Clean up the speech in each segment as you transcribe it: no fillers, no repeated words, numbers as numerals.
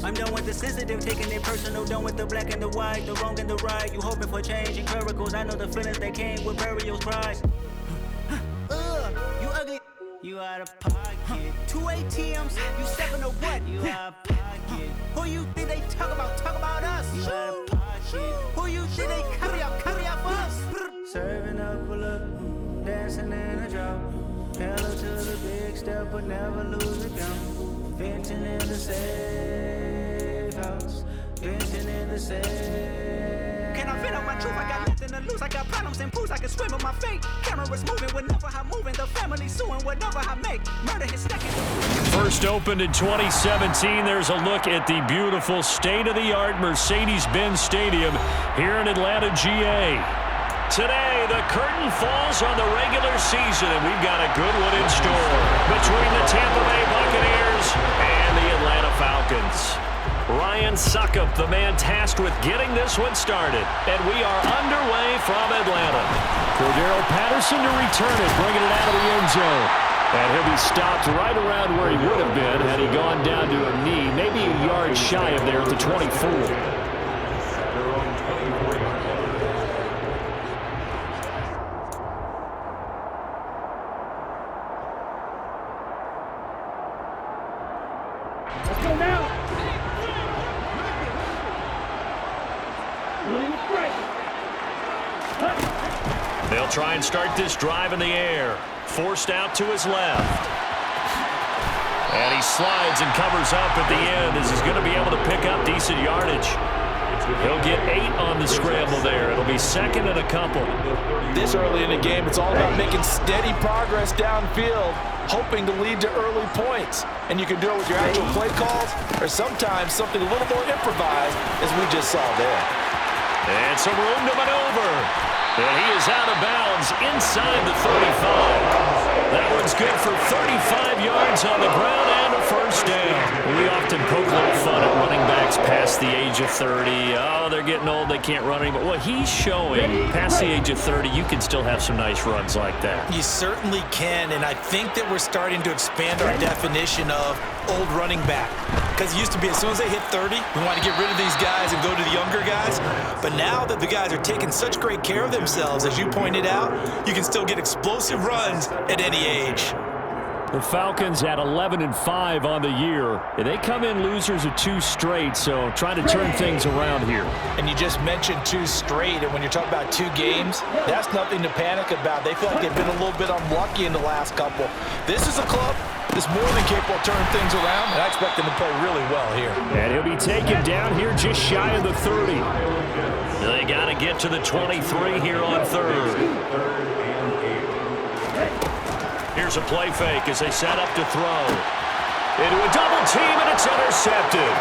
I'm done with the sensitive, taking it personal, done with the black and the white, the wrong and the right. You hoping for change and miracles. I know the feelings that came with burial cries. You ugly. You out of pocket. 2 ATMs, you 7 or what? You out of pocket. Who you think they talk about us? You out of pocket. Who you think they carry out for us? Serving up a look, dancing in a drop. Pedal to the big step, but never lose a count. Venting in the safe house. Venting in the safe. Can I vent out my truth? I got nothing to lose. I got problems and pools. I can swim with my fate. Cameras moving whenever I'm moving. The family suing whatever I make. Murder his stacking. First opened in 2017. There's a look at the beautiful state-of-the-art Mercedes-Benz Stadium here in Atlanta, GA. Today, the curtain falls on the regular season, and we've got a good one in store between the Tampa Bay Buccaneers and the Atlanta Falcons. Ryan Suckup, the man tasked with getting this one started, and we are underway from Atlanta. Cordero Patterson to return it, bringing it out of the end zone. And he'll be stopped right around where he would have been had he gone down to a knee, maybe a yard shy of there at the 24. They'll try and start this drive in the air. Forced out to his left. And he slides and covers up at the end as he's going to be able to pick up decent yardage. He'll get 8 on the scramble there. It'll be second and a couple. This early in the game, it's all about making steady progress downfield, hoping to lead to early points. And you can do it with your actual play calls or sometimes something a little more improvised, as we just saw there. And some room to maneuver. And he is out of bounds inside the 35. That one's good for 35 yards on the ground and a first down. We often poke a little fun at running backs past the age of 30. Oh, they're getting old, they can't run anymore. Well, he's showing past the age of 30, you can still have some nice runs like that. You certainly can, and I think that we're starting to expand our definition of old running back. Because it used to be as soon as they hit 30, we want to get rid of these guys and go to the younger guys. But now that the guys are taking such great care of themselves, as you pointed out, you can still get explosive runs at any age. The Falcons at 11-5 on the year. They come in losers of 2 straight, so trying to turn things around here. And you just mentioned 2 straight, and when you're talking about 2 games, that's nothing to panic about. They feel like they've been a little bit unlucky in the last couple. This is a club that's more than capable of turning things around, and I expect them to play really well here. And he'll be taken down here just shy of the 30. They got to get to the 23 here on third. Here's a play fake as they set up to throw. Into a double team, and it's intercepted.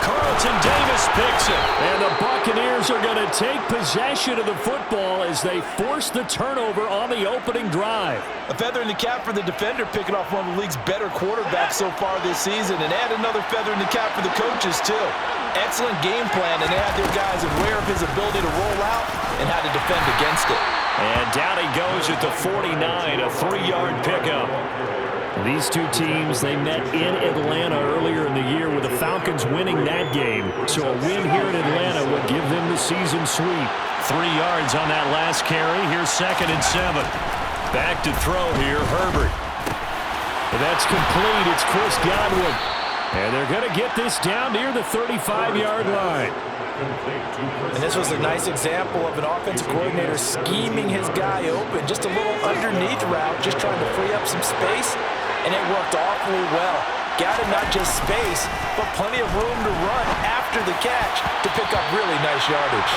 Carlton Davis picks it. And the Buccaneers are going to take possession of the football as they force the turnover on the opening drive. A feather in the cap for the defender, picking off one of the league's better quarterbacks so far this season, and add another feather in the cap for the coaches, too. Excellent game plan, and they had their guys aware of his ability to roll out and how to defend against it. And down he goes at the 49, a 3-yard pickup. These 2 teams, they met in Atlanta earlier in the year with the Falcons winning that game. So a win here in Atlanta would give them the season sweep. 3 yards on that last carry. Here's second and 7. Back to throw here, Herbert. And that's complete. It's Chris Godwin. And they're going to get this down near the 35-yard line. And this was a nice example of an offensive coordinator scheming his guy open. Just a little underneath route, just trying to free up some space. And it worked awfully well. Got him not just space, but plenty of room to run after the catch to pick up really nice yardage.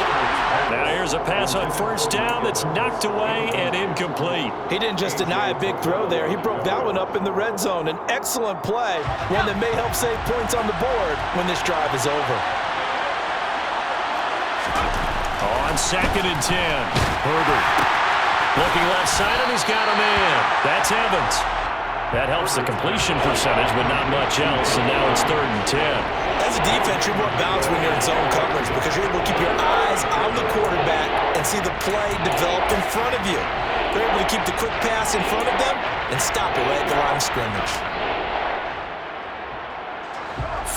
Now here's a pass on first down that's knocked away and incomplete. He didn't just deny a big throw there. He broke that one up in the red zone. An excellent play, one that may help save points on the board when this drive is over. On second and 10, Herbert looking left side, and he's got a man. That's Evans. That helps the completion percentage, but not much else, and now it's third and 10. As a defense, you're more balanced when you're in zone coverage because you're able to keep your eyes on the quarterback and see the play develop in front of you. They're able to keep the quick pass in front of them and stop it right at the line of scrimmage.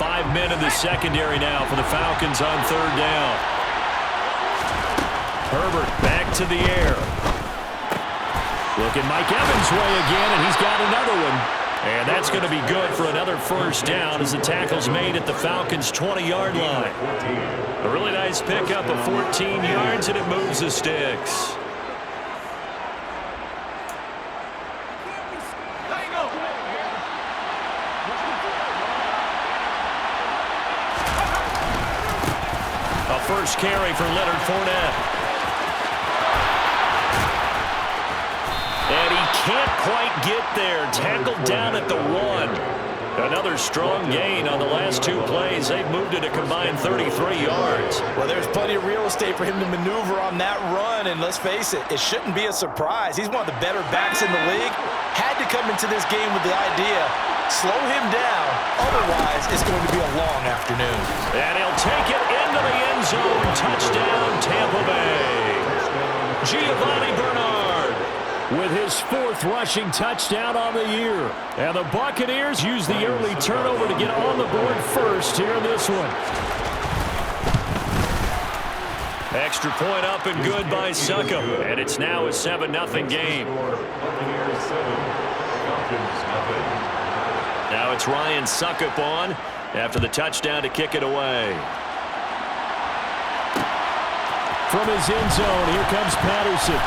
5 men in the secondary now for the Falcons on third down. Herbert back to the air. Looking Mike Evans' way again, and he's got another one. And that's going to be good for another first down as the tackle's made at the Falcons' 20-yard line. A really nice pickup of 14 yards, and it moves the sticks. A first carry for Leonard Fournette. And he can't quite get there. Tackled down at the 1. Another strong gain on the last 2 plays. They've moved it a combined 33 yards. Well, there's plenty of real estate for him to maneuver on that run. And let's face it, it shouldn't be a surprise. He's one of the better backs in the league. Had to come into this game with the idea, slow him down. Otherwise, it's going to be a long afternoon. And he'll take it into the end zone. Touchdown, Tampa Bay. Giovanni Bernard with his 4th rushing touchdown on the year. And the Buccaneers use the early turnover to get on the board first here in this one. Extra point up and good by Succop. And it's now a 7-0 game. Now it's Ryan Succop on after the touchdown to kick it away. From his end zone, here comes Patterson.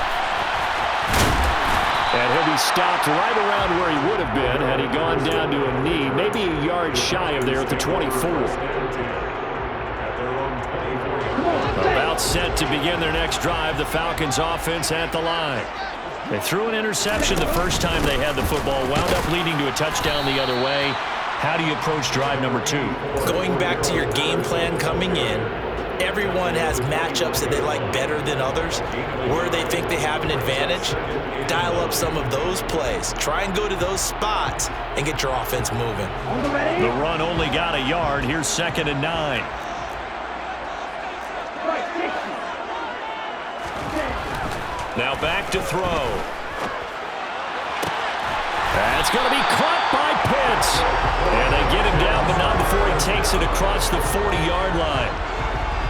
And he'll be stopped right around where he would have been had he gone down to a knee, maybe a yard shy of there at the 24. About set to begin their next drive, the Falcons offense at the line. They threw an interception the first time they had the football, wound up leading to a touchdown the other way. How do you approach drive number 2? Going back to your game plan coming in, everyone has matchups that they like better than others, where they think they have an advantage. Dial up some of those plays. Try and go to those spots and get your offense moving. The run only got a yard. Here's 2nd and 9. Now back to throw. That's going to be caught by Pitts. And they get him down, but not before he takes it across the 40-yard line.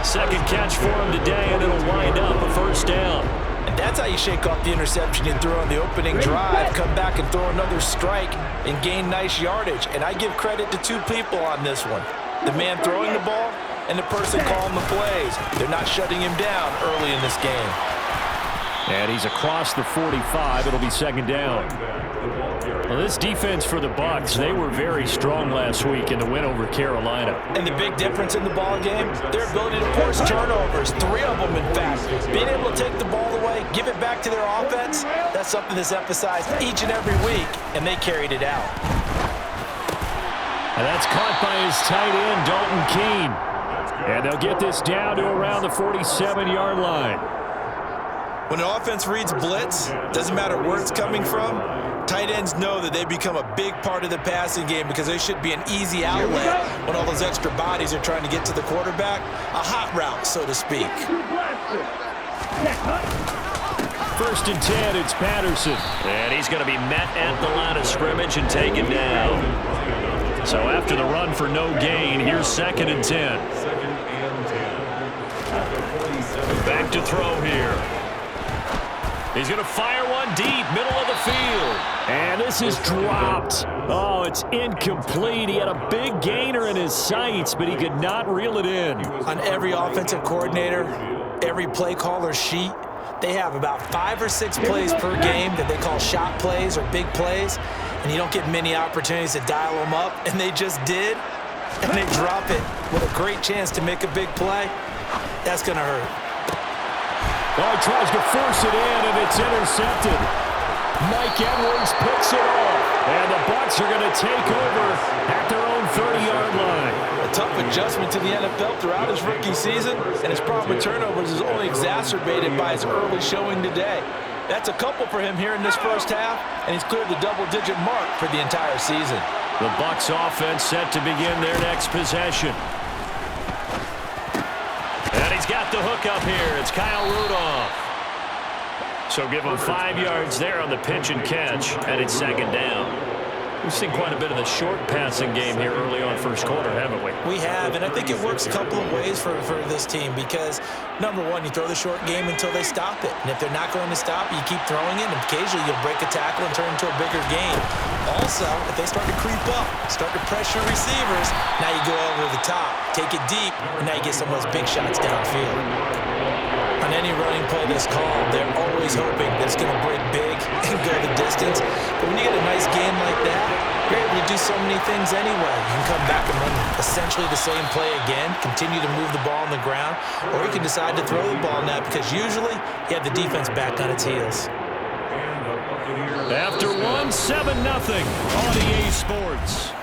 Second catch for him today, and it'll wind up a first down. And that's how you shake off the interception you threw on the opening drive, come back and throw another strike and gain nice yardage. And I give credit to 2 people on this one. The man throwing the ball and the person calling the plays. They're not shutting him down early in this game. And he's across the 45. It'll be 2nd down. Well, this defense for the Bucs, they were very strong last week in the win over Carolina. And the big difference in the ball game, their ability to force turnovers, 3 of them in fact. Being able to take the ball away, give it back to their offense, that's something that's emphasized each and every week, and they carried it out. And that's caught by his tight end, Dalton Keene. And they'll get this down to around the 47-yard line. When an offense reads blitz, doesn't matter where it's coming from, tight ends know that they become a big part of the passing game because they should be an easy outlet when all those extra bodies are trying to get to the quarterback. A hot route, so to speak. 1st and 10, it's Patterson. And he's going to be met at the line of scrimmage and taken down. So after the run for no gain, here's 2nd and 10. Back to throw here. He's going to fire one deep, middle of the field. And this is dropped. Oh, it's incomplete. He had a big gainer in his sights, but he could not reel it in. On every offensive coordinator, every play caller sheet, they have about 5 or 6 plays per game that they call shot plays or big plays, and you don't get many opportunities to dial them up, and they just did, and they drop it with a great chance to make a big play. That's going to hurt. Oh, he tries to force it in, and it's intercepted. Mike Edwards picks it off, and the Bucs are going to take over at their own 30-yard line. A tough adjustment to the NFL throughout his rookie season, and his problem with turnovers is only exacerbated by his early showing today. That's a couple for him here in this first half, and he's cleared the double-digit mark for the entire season. The Bucs offense set to begin their next possession. And he's got the hook up here. It's Kyle Rudolph. So give him 5 yards there on the pitch and catch, and it's 2nd down. We've seen quite a bit of the short passing game here early on first quarter, haven't we? We have, and I think it works a couple of ways for this team because, number one, you throw the short game until they stop it. And if they're not going to stop it, you keep throwing it, and occasionally you'll break a tackle and turn into a bigger game. Also, if they start to creep up, start to pressure receivers, now you go over the top, take it deep, and now you get some of those big shots downfield. On any running play that's called, they're always hoping that it's going to break big and go the distance. But when you get a nice game like that, you're able to do so many things anyway. You can come back and run essentially the same play again, continue to move the ball on the ground, or you can decide to throw the ball now because usually you have the defense back on its heels. After 1, 7-0 on EA Sports.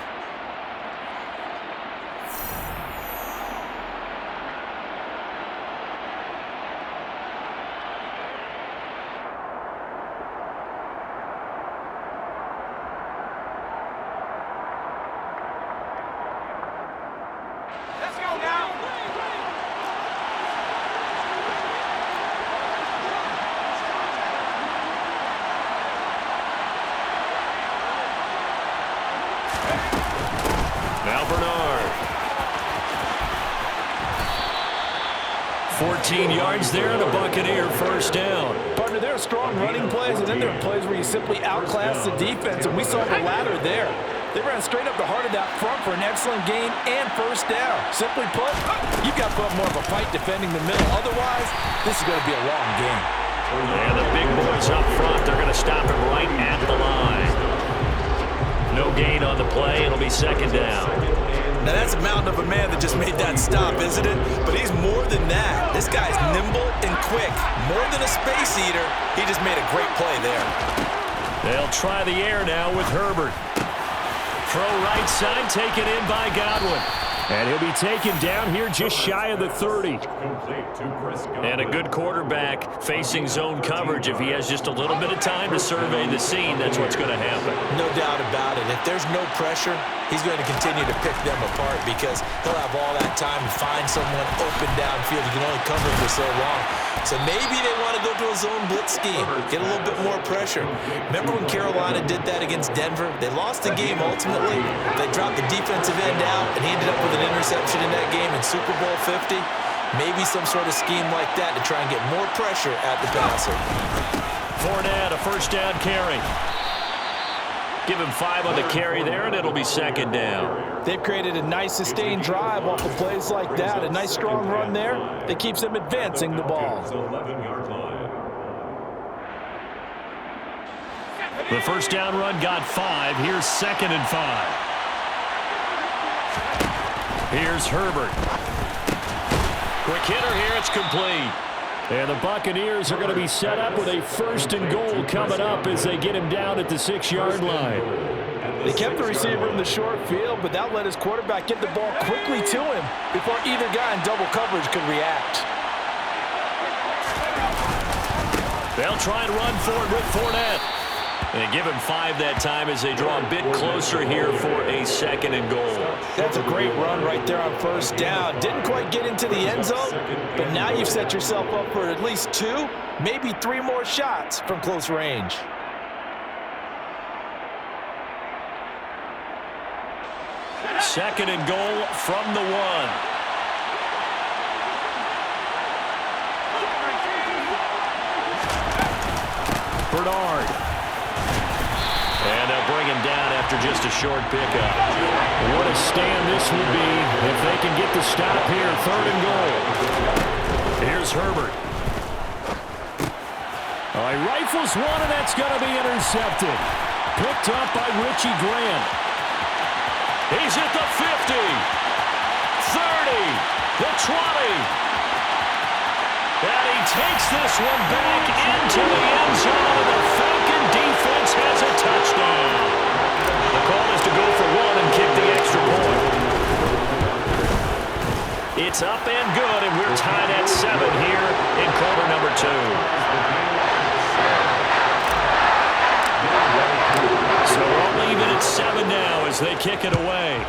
Now Bernard. 14 yards there and a Buccaneer first down. Partner, there are strong running plays, and then there are plays where you simply outclass the defense, and we saw the latter there. They ran straight up the heart of that front for an excellent gain and first down. Simply put, you've got to put more of a fight defending the middle. Otherwise, this is going to be a long game. And the big boys up front, they're going to stop him right at the line. No gain on the play. It'll be second down. Now, that's a mountain of a man that just made that stop, isn't it? But he's more than that. This guy's nimble and quick. More than a space eater, he just made a great play there. They'll try the air now with Herbert. Throw right side, taken in by Godwin. And he'll be taken down here just shy of the 30. And a good quarterback facing zone coverage. If he has just a little bit of time to survey the scene, that's what's going to happen. No doubt about it. If there's no pressure, he's going to continue to pick them apart because he'll have all that time to find someone open downfield. He can only cover for so long. So maybe they want to go to a zone blitz scheme, get a little bit more pressure. Remember when Carolina did that against Denver? They lost the game ultimately. They dropped the defensive end out, and he ended up with an interception in that game in Super Bowl 50. Maybe some sort of scheme like that to try and get more pressure at the passer. Fournette, a first down carry. Give him 5 on the carry there, and it'll be second down. They've created a nice sustained drive off of plays like that. A nice strong run there that keeps them advancing the ball. The first down run got 5. Here's second and 5. Here's Herbert. Quick hitter here. It's complete. And the Buccaneers are going to be set up with a first and goal coming up as they get him down at the 6-yard line. They kept the receiver in the short field, but that let his quarterback get the ball quickly to him before either guy in double coverage could react. They'll try and run for it with Fournette. And give him 5 that time as they draw a bit closer here for a second and goal. That's a great run right there on first down. Didn't quite get into the end zone, but now you've set yourself up for at least 2, maybe 3 more shots from close range. Second and goal from the 1. Bernard. And they'll bring him down after just a short pickup. What a stand this would be if they can get the stop here. Third and goal. Here's Herbert. Oh, he rifles one, and that's going to be intercepted. Picked up by Richie Grant. He's at the 50. 30. The 20. And he takes this one back into the end zone, and the Falcon defense has a touchdown. The call is to go for 1 and kick the extra point. It's up and good, and we're tied at 7 here in quarter number 2. So we're only even at 7 now as they kick it away.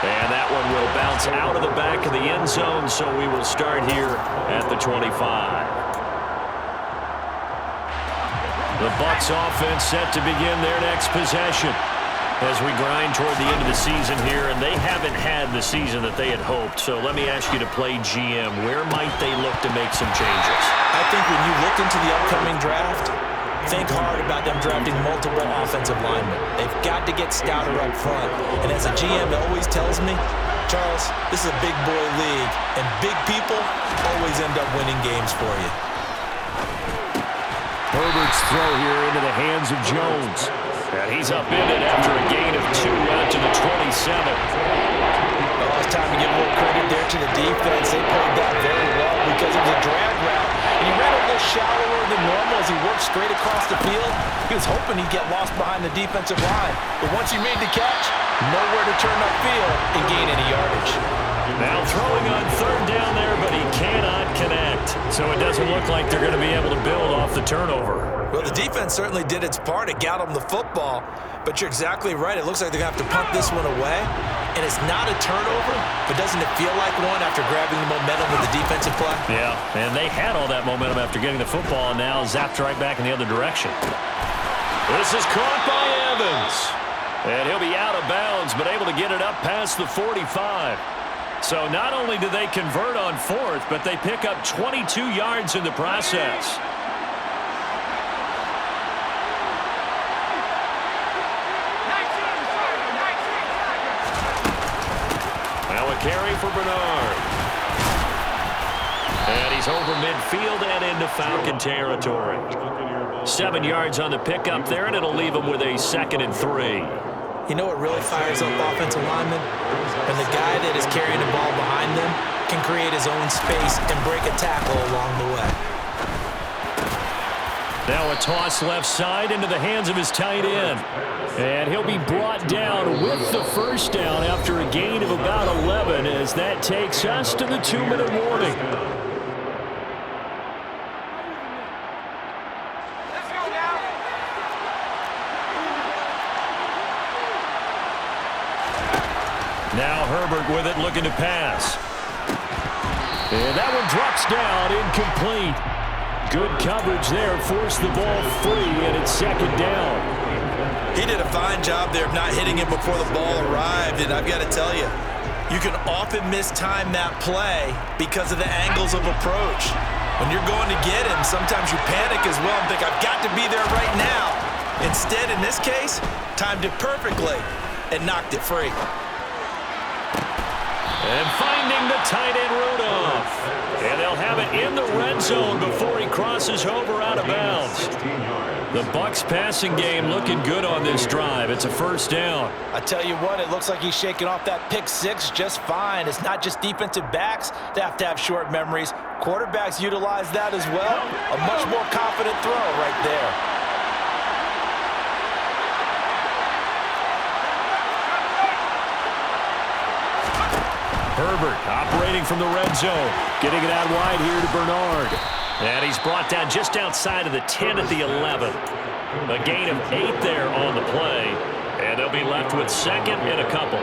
And that one will bounce out of the back of the end zone, so we will start here at the 25. The Bucs offense set to begin their next possession as we grind toward the end of the season here, and they haven't had the season that they had hoped. So let me ask you to play GM. Where might they look to make some changes? I think when you look into the upcoming draft, think hard about them drafting multiple offensive linemen. They've got to get stouter up front. And as a GM, it always tells me, Charles, this is a big boy league, and big people always end up winning games for you. Herbert's throw here into the hands of Jones. And he's upended after a gain of 2 out to the 27. Oh, it's time to give a little credit there to the defense. They played that very well because it was a drag route. And he ran a little shallower than normal as he worked straight across the field. He was hoping he'd get lost behind the defensive line. But once he made the catch, nowhere to turn upfield and gain any yardage. Now throwing on third down there, but he cannot connect. So it doesn't look like they're going to be able to build off the turnover. Well, the defense certainly did its part. It got them the football. But you're exactly right. It looks like they're going to have to punt this one away. And it's not a turnover, but doesn't it feel like one after grabbing the momentum with the defensive play? Yeah, and they had all that momentum after getting the football, and now zapped right back in the other direction. This is caught by Evans. And he'll be out of bounds, but able to get it up past the 45. So not only do they convert on fourth, but they pick up 22 yards in the process. Now a carry for Bernard. And he's over midfield and into Falcon territory. 7 yards on the pickup there, and it'll leave him with a 2nd and 3. You know what really fires up offensive linemen? When the guy that is carrying the ball behind them can create his own space and break a tackle along the way. Now a toss left side into the hands of his tight end. And he'll be brought down with the first down after a gain of about 11 as that takes us to the 2-minute warning. Now Herbert with it, looking to pass. And that one drops down, incomplete. Good coverage there, forced the ball free, and it's 2nd down. He did a fine job there of not hitting it before the ball arrived, and I've got to tell you, you can often mistime that play because of the angles of approach. When you're going to get him, sometimes you panic as well and think, I've got to be there right now. Instead, in this case, timed it perfectly and knocked it free. And finding the tight end Rudolph. And they'll have it in the red zone before he crosses over out of bounds. The Bucs passing game looking good on this drive. It's a 1st down. I tell you what, it looks like he's shaking off that pick 6 just fine. It's not just defensive backs that have to have short memories. Quarterbacks utilize that as well. A much more confident throw right there. Herbert operating from the red zone. Getting it out wide here to Bernard. And he's brought down just outside of the 10 at the 11. A gain of 8 there on the play. And they'll be left with 2nd and a couple.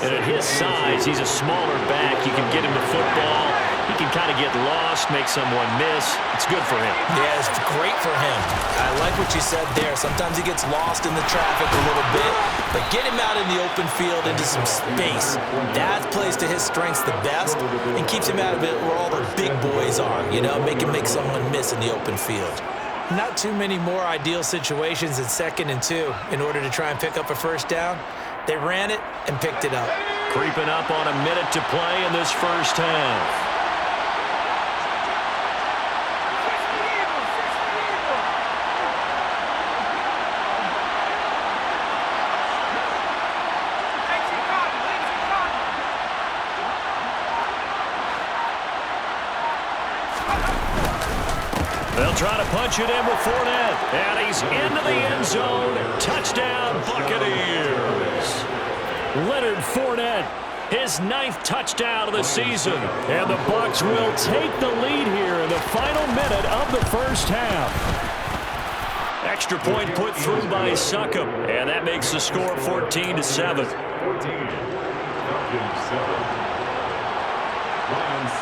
And at his size, he's a smaller back. You can get him the football. He can kind of get lost, make someone miss. It's good for him. Yeah, it's great for him. I like what you said there. Sometimes he gets lost in the traffic a little bit, but get him out in the open field into some space. That plays to his strengths the best and keeps him out of it where all the big boys are, you know, make someone miss in the open field. Not too many more ideal situations in 2nd and 2 in order to try and pick up a 1st down. They ran it and picked it up. Creeping up on a minute to play in this first half. They'll try to punch it in with Fournette. And he's into the end zone. Touchdown, Buccaneers. Leonard Fournette, his 9th touchdown of the season. And the Bucs will take the lead here in the final minute of the first half. Extra point put through by Succop. And that makes the score 14-7.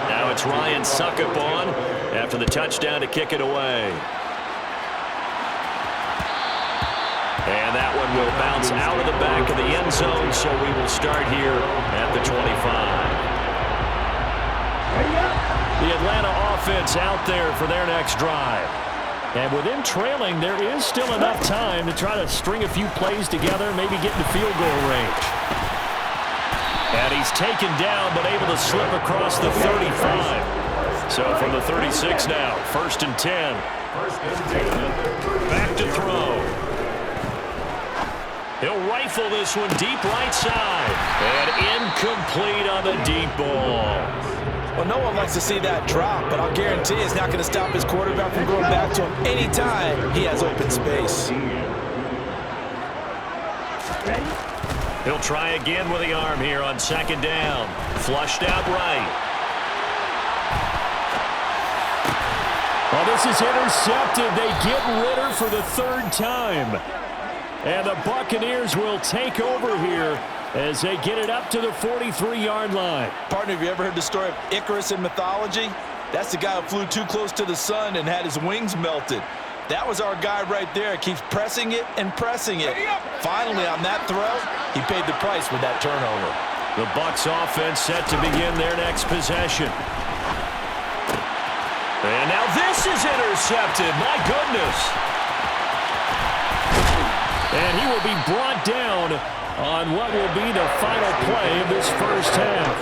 Now it's Ryan Succop on after the touchdown to kick it away. And that one will bounce out of the back of the end zone, so we will start here at the 25. The Atlanta offense out there for their next drive. And with them trailing, there is still enough time to try to string a few plays together, maybe get into field goal range. And he's taken down, but able to slip across the 35. So from the 36 now, 1st and 10. Back to throw. He'll rifle this one deep right side. And incomplete on the deep ball. Well, no one likes to see that drop, but I'll guarantee it's not going to stop his quarterback from going back to him anytime he has open space. He'll try again with the arm here on 2nd down. Flushed out right. Well, this is intercepted. They get Ritter for the 3rd time. And the Buccaneers will take over here as they get it up to the 43-yard line. Partner, have you ever heard the story of Icarus in mythology? That's the guy who flew too close to the sun and had his wings melted. That was our guy right there. Keeps pressing it and pressing it. Finally, on that throw, he paid the price with that turnover. The Bucs offense set to begin their next possession. And now this is intercepted. My goodness. And he will be brought down on what will be the final play of this first half.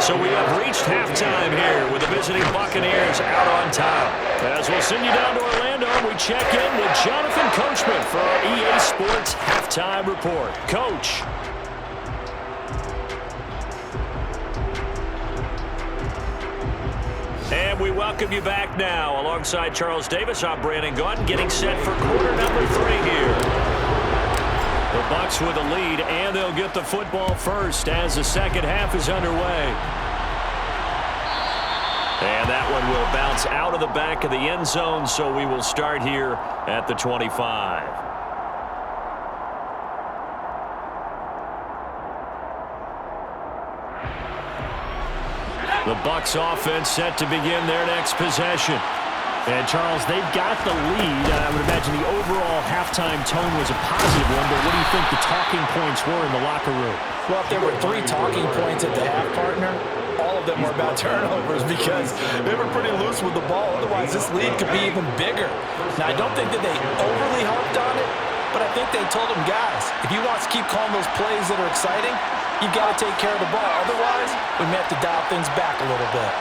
So we have reached halftime here with the visiting Buccaneers out on top. As we'll send you down to Orlando, we check in with Jonathan Coachman for our EA Sports Halftime Report. Coach. And we welcome you back now. Alongside Charles Davis, I'm Brandon Gunn, getting set for quarter number 3 here. The Bucs with a lead, and they'll get the football first as the second half is underway. And that one will bounce out of the back of the end zone, so we will start here at the 25. The Bucs offense set to begin their next possession. And, Charles, they've got the lead. I would imagine the overall halftime tone was a positive one, but what do you think the talking points were in the locker room? Well, if there were 3 talking points at the half, partner, all of them were about turnovers because they were pretty loose with the ball. Otherwise, this lead could be even bigger. Now, I don't think that they overly harped on it, but I think they told them, guys, if you want to keep calling those plays that are exciting, you've got to take care of the ball. Otherwise, we may have to dial things back a little bit.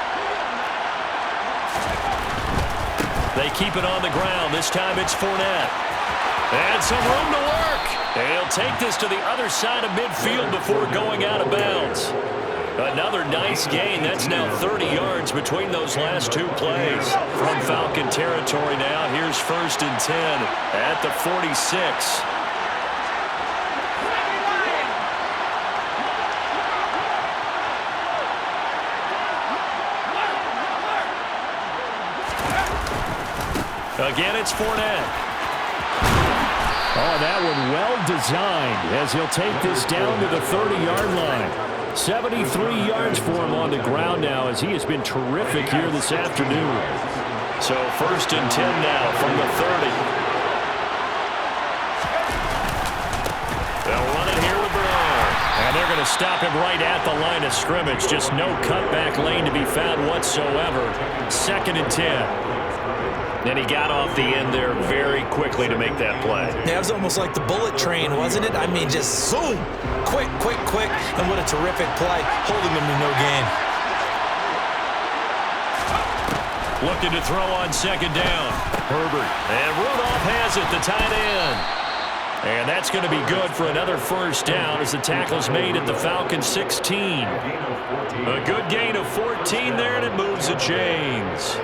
They keep it on the ground. This time it's Fournette. And some room to work. And he'll take this to the other side of midfield before going out of bounds. Another nice gain. That's now 30 yards between those last 2 plays. From Falcon territory now, here's 1st and 10 at the 46. Again, it's Fournette. Oh, that one well designed as he'll take this down to the 30-yard line. 73 yards for him on the ground now as he has been terrific here this afternoon. So 1st and 10 now from the 30. They'll run it here with Brown. And they're going to stop him right at the line of scrimmage. Just no cutback lane to be found whatsoever. 2nd and 10. And he got off the end there very quickly to make that play. Yeah, it was almost like the bullet train, wasn't it? I mean, just zoom. Quick, quick, quick. And what a terrific play, holding him to no gain. Looking to throw on 2nd down. Herbert. And Rudolph has it, the tight end. And that's going to be good for another 1st down as the tackle's made at the Falcons 16. A good gain of 14 there, and it moves the chains.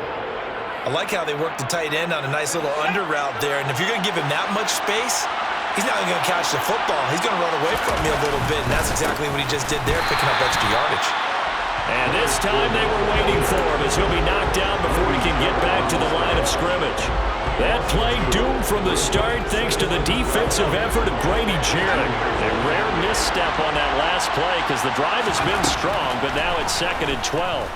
I like how they work the tight end on a nice little under route there. And if you're going to give him that much space, he's not going to catch the football. He's going to run away from you a little bit, and that's exactly what he just did there, picking up extra yardage. And this time they were waiting for him as he'll be knocked down before he can get back to the line of scrimmage. That play doomed from the start thanks to the defensive effort of Grady Jarrett. A rare misstep on that last play because the drive has been strong, but now it's 2nd and 12.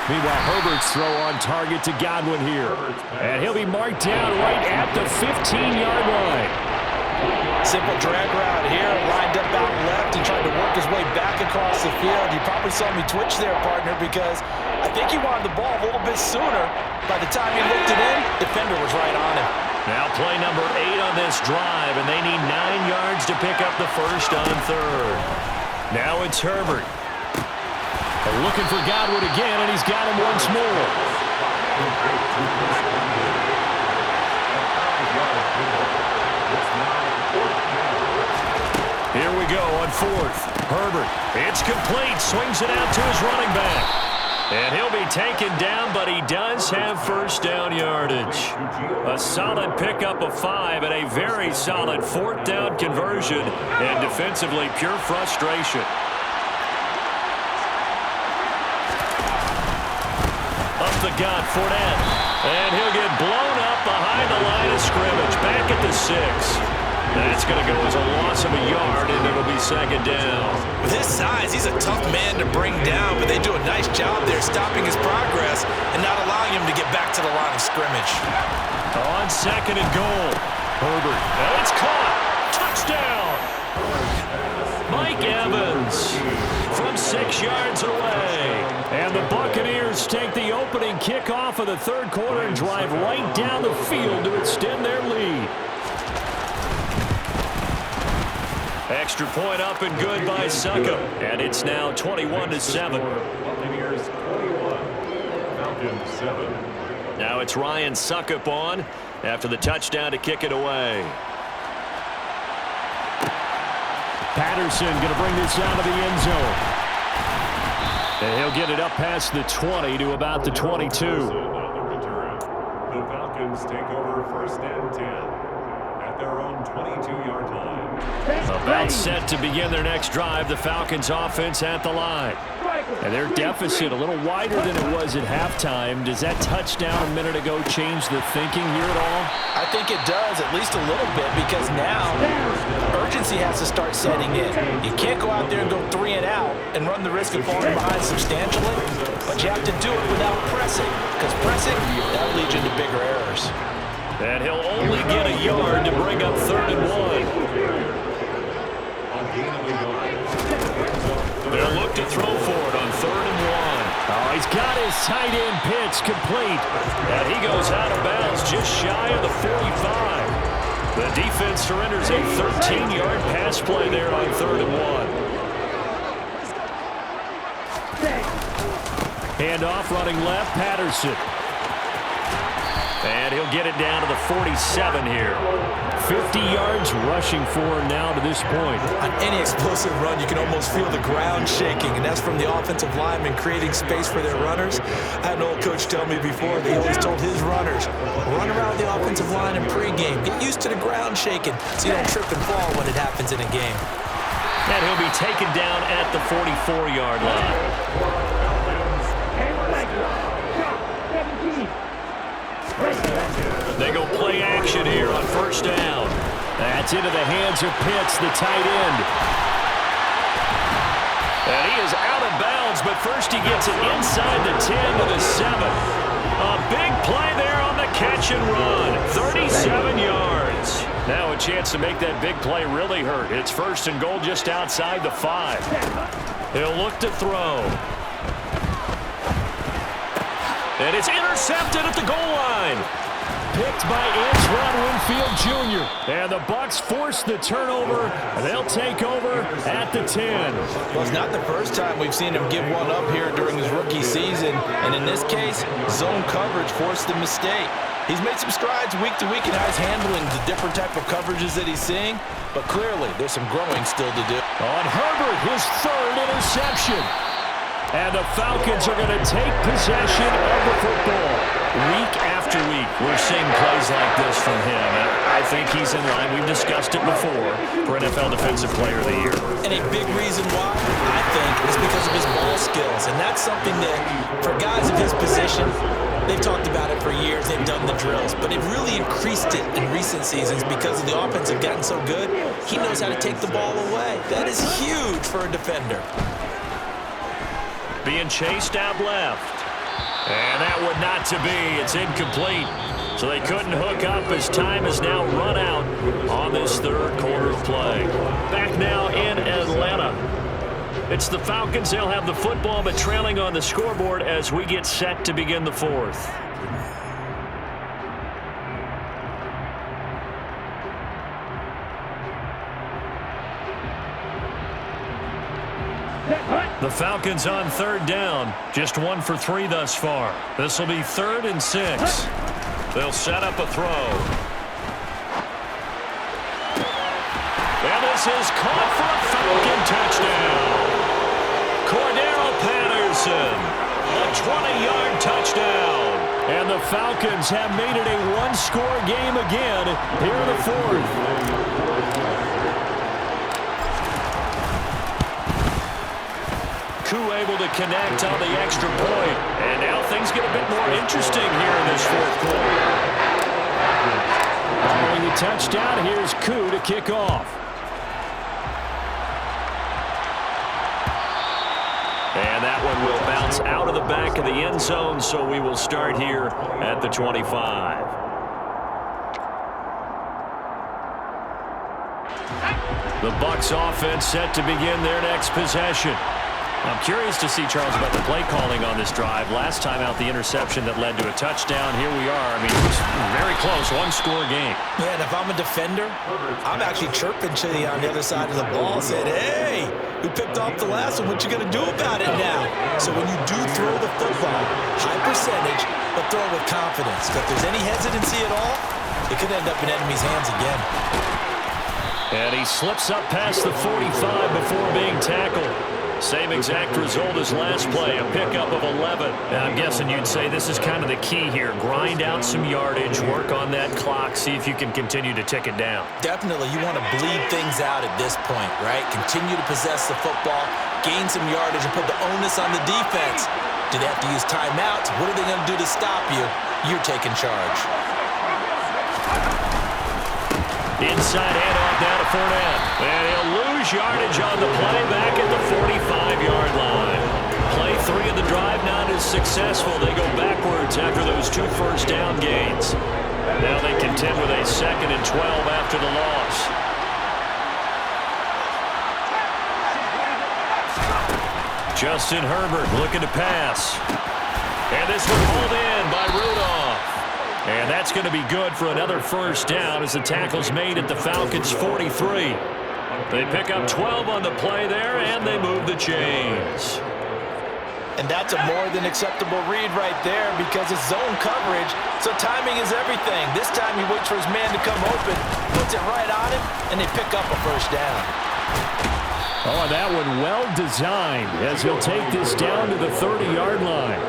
Meanwhile, Herbert's throw on target to Godwin here. And he'll be marked down right at the 15-yard line. Simple drag route here, lined up out left and tried to work his way back across the field. You probably saw me twitch there, partner, because I think he wanted the ball a little bit sooner. By the time he looked it in, defender was right on him. Now play number 8 on this drive, and they need 9 yards to pick up the first on third. Now it's Herbert. Looking for Godwin again, and he's got him once more. Here we go on fourth. Herbert, it's complete, swings it out to his running back. And he'll be taken down, but he does have first down yardage. A solid pickup of 5 and a very solid fourth down conversion. And defensively, pure frustration. Up the gut, Fournette. And he'll get blown up behind the line of scrimmage. Back at the 6. That's going to go as a loss of a yard, and it'll be second down. With his size, he's a tough man to bring down, but they do a nice job there stopping his progress and not allowing him to get back to the line of scrimmage. On second and goal, Herbert. And it's caught. Touchdown. Mike Evans from 6 yards away. And the Buccaneers take the opening kickoff of the third quarter and drive right down the field to extend their lead. Extra point up and good by Succop. And it's now 21-7. Buccaneers 21, Falcons 7. Now it's Ryan Succop on after the touchdown to kick it away. Patterson going to bring this out of the end zone. And he'll get it up past the 20 to about the 22. The Falcons take over first and 10 at their own 22-yard line. About set to begin their next drive. The Falcons offense at the line. And their deficit a little wider than it was at halftime. Does that touchdown a minute ago change the thinking here at all? I think it does, at least a little bit, because now urgency has to start setting in. You can't go out there and go 3 and out and run the risk of falling behind substantially, but you have to do it without pressing, because pressing, that leads you into bigger errors. And he'll only get a yard to bring up 3rd and 1. They'll look to throw for it on 3rd and 1. Oh, he's got his tight end pitch complete. And he goes out of bounds just shy of the 45. The defense surrenders a 13-yard pass play there on 3rd and 1. Handoff running left, Patterson. And he'll get it down to the 47 here. 50 yards rushing for him now to this point. On any explosive run, you can almost feel the ground shaking, and that's from the offensive linemen creating space for their runners. I had an old coach tell me before, they always told his runners, run around the offensive line in pregame. Get used to the ground shaking so you don't trip and fall when it happens in a game. And he'll be taken down at the 44-yard line. They go play action here on first down. That's into the hands of Pitts, the tight end. And he is out of bounds, but first he gets it inside the 10 to the 7. A big play there on the catch and run. 37 yards. Now a chance to make that big play really hurt. It's 1st and goal just outside the 5. He'll look to throw. And it's intercepted at the goal line. Picked by Antoine Winfield Jr. And the Bucs force the turnover, and they'll take over at the 10. Well, it's not the first time we've seen him give one up here during his rookie season. And in this case, zone coverage forced the mistake. He's made some strides week to week in how he's handling the different type of coverages that he's seeing. But clearly, there's some growing still to do. On Herbert, his 3rd interception. And the Falcons are going to take possession of the football. Week after week, we're seeing plays like this from him. And I think he's in line. We've discussed it before for NFL Defensive Player of the Year. And a big reason why, I think, is because of his ball skills. And that's something that, for guys of his position, they've talked about it for years. They've done the drills. But they've really increased it in recent seasons because the offense have gotten so good. He knows how to take the ball away. That is huge for a defender. Being chased out left. And that would not to be. It's incomplete. So they couldn't hook up as time is now run out on this third quarter of play. Back now in Atlanta. It's the Falcons. They'll have the football, but trailing on the scoreboard as we get set to begin the fourth. The Falcons on third down. Just 1 for 3 thus far. This will be 3rd and 6. They'll set up a throw. And this is caught for a Falcon touchdown. Cordero Patterson, a 20-yard touchdown. And the Falcons have made it a one-score game again here in the fourth. Able to connect on the extra point. And now things get a bit more interesting here in this fourth quarter. Following the touchdown, here's Koo to kick off. And that one will bounce out of the back of the end zone, so we will start here at the 25. The Bucs offense set to begin their next possession. I'm curious to see, Charles, about the play calling on this drive. Last time out, the interception that led to a touchdown. Here we are. I mean, it was very close, one-score game. Yeah, and if I'm a defender, I'm actually chirping to you on the other side of the ball, saying, hey, we picked off the last one. What you going to do about it now? So when you do throw the football, high percentage, but throw it with confidence. If there's any hesitancy at all, it could end up in enemy's hands again. And he slips up past the 45 before being tackled. Same exact result as last play, a pickup of 11. And I'm guessing you'd say this is kind of the key here. Grind out some yardage, work on that clock, see if you can continue to tick it down. Definitely, you want to bleed things out at this point, right? Continue to possess the football, gain some yardage, and put the onus on the defense. Do they have to use timeouts? What are they going to do to stop you? You're taking charge. Inside handoff down to Fournette. And he'll lose yardage on the play back at the 45-yard line. Play 3 of the drive not as successful. They go backwards after those 2 first-down gains. Now they contend with a 2nd and 12 after the loss. Justin Herbert looking to pass. And this one pulled in by Rudolph. And that's going to be good for another first down as the tackle's made at the Falcons' 43. They pick up 12 on the play there, and they move the chains. And that's a more than acceptable read right there because it's zone coverage, so timing is everything. This time he waits for his man to come open, puts it right on him, and they pick up a first down. Oh, that one well designed as he'll take this down to the 30-yard line.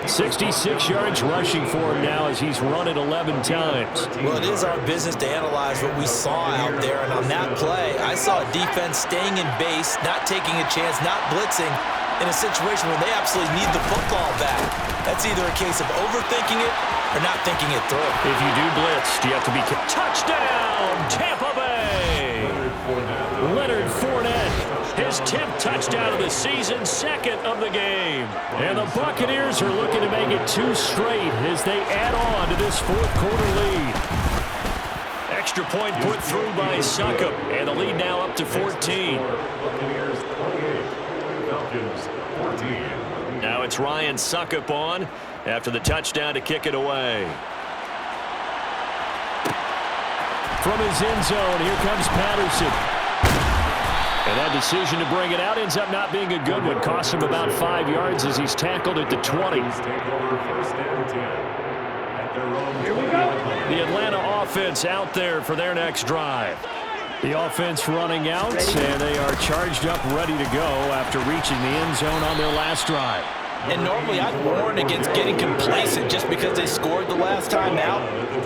66 yards rushing for him now as he's run it 11 times. Well, it is our business to analyze what we saw out there, and on that play, I saw a defense staying in base, not taking a chance, not blitzing, in a situation where they absolutely need the football back. That's either a case of overthinking it or not thinking it through. If you do blitz, do you have to be... Touchdown, Tampa Bay! Leonard Fournette. His 10th touchdown of the season, 2nd of the game. And the Buccaneers are looking to make it 2 straight as they add on to this fourth quarter lead. Extra point put through by Succop, and the lead now up to 14. Buccaneers 28, Falcons 14. Now it's Ryan Succop on after the touchdown to kick it away. From his end zone, here comes Patterson. And that decision to bring it out ends up not being a good one. Cost him about 5 yards as he's tackled at the 20. Take over 1st and 10 at their own. Here we go. The Atlanta offense out there for their next drive. The offense running out, and they are charged up, ready to go after reaching the end zone on their last drive. And normally I'd warn against getting complacent just because they scored the last time out.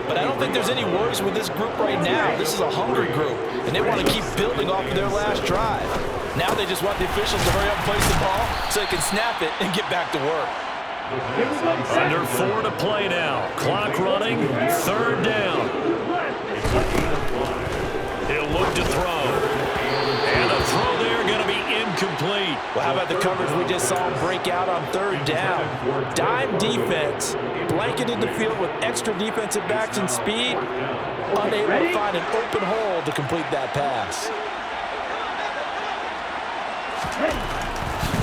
But I don't think there's any worries with this group right now. This is a hungry group, and they want to keep building off of their last drive. Now they just want the officials to hurry up and place the ball so they can snap it and get back to work. Under 4 to play now. Clock running, 3rd down. He'll look to throw. And the throw there going to be incomplete. Well, how about the coverage we just saw him break out on third down? Dime defense, blanketed the field with extra defensive backs and speed, unable to find an open hole to complete that pass.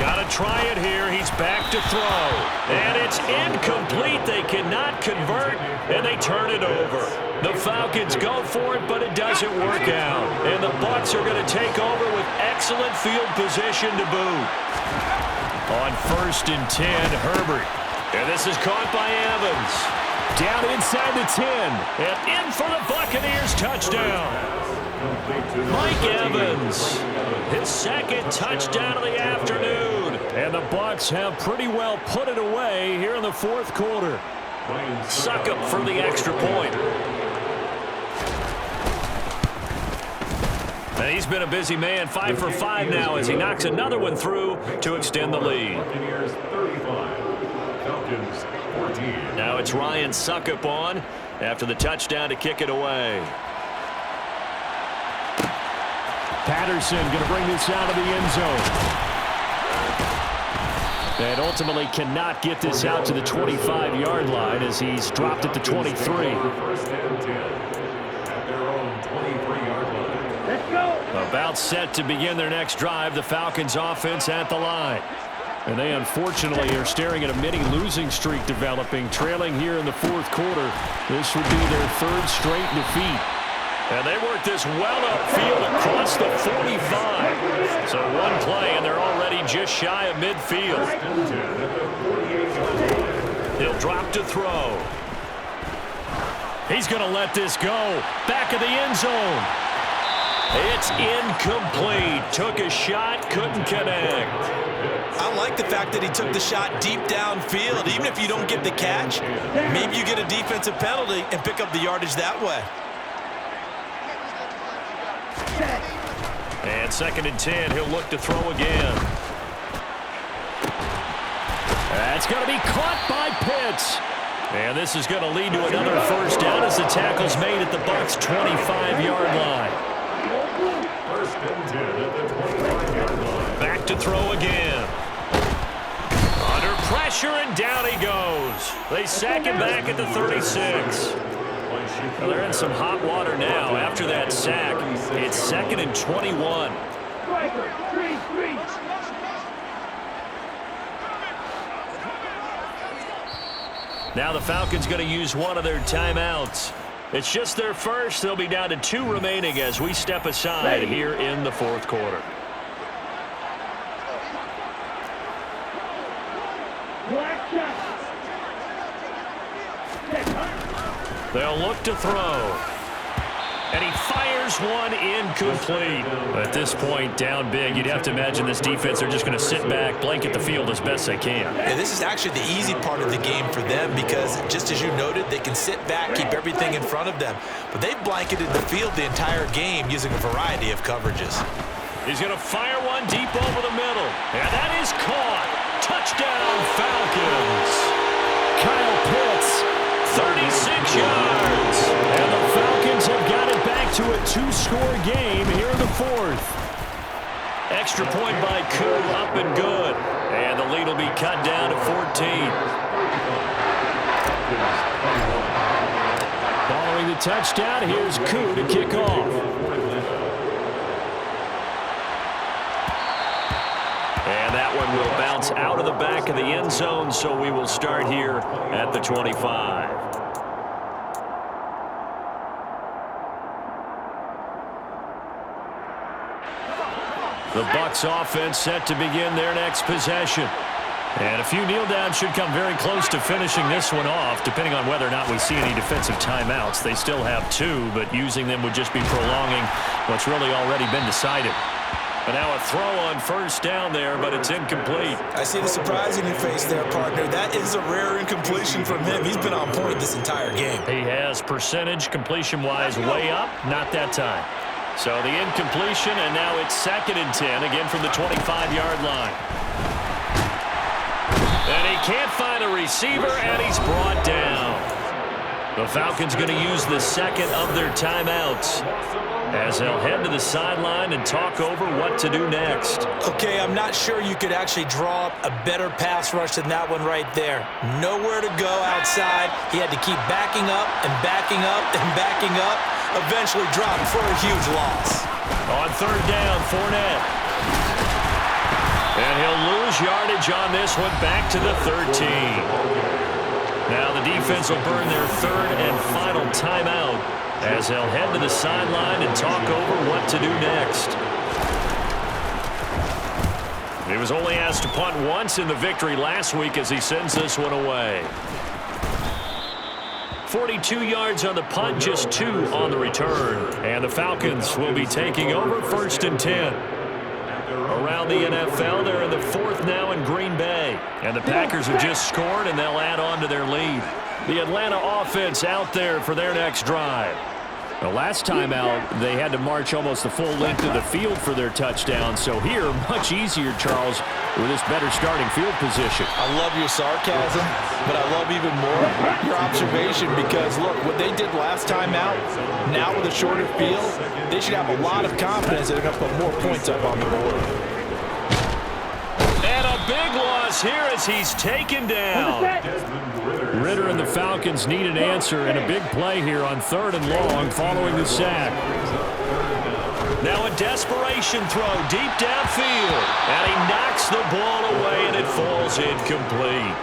Got to try it here. He's back to throw. And it's incomplete. They cannot convert, and they turn it over. The Falcons go for it, but it doesn't work out. And the Bucs are going to take over with excellent field position to boot. On 1st and 10, Herbert. And this is caught by Evans. Down inside the 10. And in for the Buccaneers touchdown. Mike Evans, his second touchdown of the afternoon. And the Bucs have pretty well put it away here in the 4th quarter. Succop for the extra point. And he's been a busy man, 5 for 5 now as he knocks another one through to extend the lead. Now it's Ryan Succop on after the touchdown to kick it away. Patterson going to bring this out of the end zone. And ultimately cannot get this out to the 25-yard line as he's dropped at the 23. About set to begin their next drive, the Falcons offense at the line. And they unfortunately are staring at a mini losing streak developing, trailing here in the 4th quarter. This would be their 3rd straight defeat. And they work this well upfield across the 45. So one play, and they're already just shy of midfield. He'll drop to throw. He's going to let this go. Back of the end zone. It's incomplete. Took a shot, couldn't connect. I like the fact that he took the shot deep downfield. Even if you don't get the catch, maybe you get a defensive penalty and pick up the yardage that way. And 2nd and 10, he'll look to throw again. That's going to be caught by Pitts. And this is going to lead to another 1st down as the tackle's made at the Bucs' 25-yard line. 1st and 10 at the 25-yard line. Back to throw again. Under pressure, and down he goes. They sack him back at the 36. Well, they're in some hot water now. After that sack, it's 2nd and 21. Now the Falcons going to use one of their timeouts. It's just their first. They'll be down to 2 remaining as we step aside here in the 4th quarter. They'll look to throw. And he fires one incomplete. At this point, down big, you'd have to imagine this defense are just going to sit back, blanket the field as best they can. And this is actually the easy part of the game for them because, just as you noted, they can sit back, keep everything in front of them. But they've blanketed the field the entire game using a variety of coverages. He's going to fire one deep over the middle. And that is caught. Touchdown, Falcons. Kyle Pitts, 36 yards. And the Falcons have got it back to a 2-score game here in the 4th. Extra point by Koo, up and good. And the lead will be cut down to 14. Following the touchdown, here's Koo to kick off. And that one will bounce out of the back of the end zone, so we will start here at the 25. The Bucs offense set to begin their next possession. And a few kneel downs should come very close to finishing this one off, depending on whether or not we see any defensive timeouts. They still have 2, but using them would just be prolonging what's really already been decided. And now a throw on 1st down there, but it's incomplete. I see the surprise in your face there, partner. That is a rare incompletion from him. He's been on point this entire game. He has percentage completion-wise way up, not that time. So the incompletion, and now it's 2nd and 10, again from the 25-yard line. And he can't find a receiver, and he's brought down. The Falcons going to use the second of their timeouts as they'll head to the sideline and talk over what to do next. Okay, I'm not sure you could actually draw up a better pass rush than that one right there. Nowhere to go outside. He had to keep backing up and backing up and backing up. Eventually dropped for a huge loss. On third down, Fournette. And he'll lose yardage on this one back to the 13. Now the defense will burn their third and final timeout as they'll head to the sideline and talk over what to do next. He was only asked to punt once in the victory last week as he sends this one away. 42 yards on the punt, just 2 on the return. And the Falcons will be taking over first and 10. Around the NFL, they're in the 4th now in Green Bay. And the Packers have just scored, and they'll add on to their lead. The Atlanta offense out there for their next drive. The last time out, they had to march almost the full length of the field for their touchdown. So here, much easier, Charles, with this better starting field position. I love your sarcasm, but I love even more your observation because, look, what they did last time out, now with a shorter field, they should have a lot of confidence that they're going to put more points up on the board. And a big loss here as he's taken down. Ritter and the Falcons need an answer and a big play here on 3rd and long following the sack. Now a desperation throw deep downfield. And he knocks the ball away and it falls incomplete.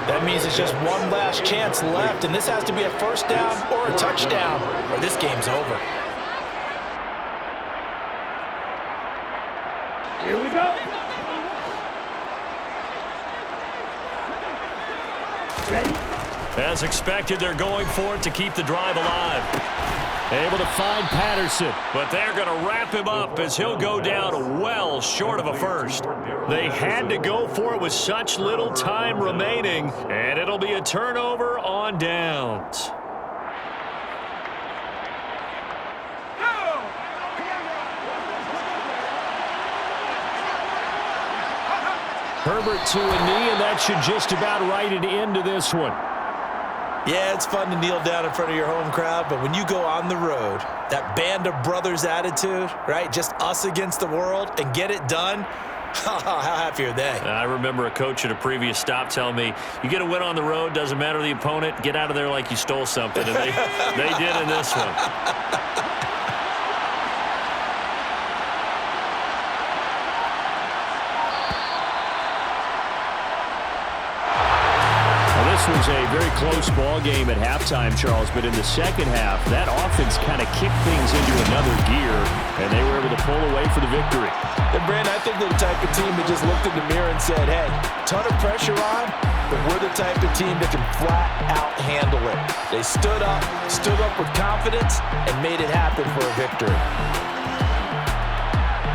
That means it's just one last chance left, and this has to be a first down or a touchdown, or this game's over. Here we go. Ready? As expected, they're going for it to keep the drive alive. Able to find Patterson, but they're going to wrap him up as he'll go down well short of a first. They had to go for it with such little time remaining, and it'll be a turnover on downs. Herbert to a knee, and that should just about write it into this one. Yeah, it's fun to kneel down in front of your home crowd, but when you go on the road, that band of brothers attitude, right, just us against the world, and get it done, how happy are they? I remember a coach at a previous stop telling me, you get a win on the road, doesn't matter the opponent, get out of there like you stole something, and they did in this one. This was a very close ball game at halftime, Charles, but in the second half, that offense kind of kicked things into another gear, and they were able to pull away for the victory. And, Brandon, I think they're the type of team that just looked in the mirror and said, hey, ton of pressure on, but we're the type of team that can flat out handle it. They stood up with confidence, and made it happen for a victory.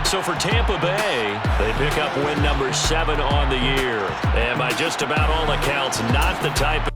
So for Tampa Bay, they pick up win number 7 on the year. And by just about all accounts, not the type of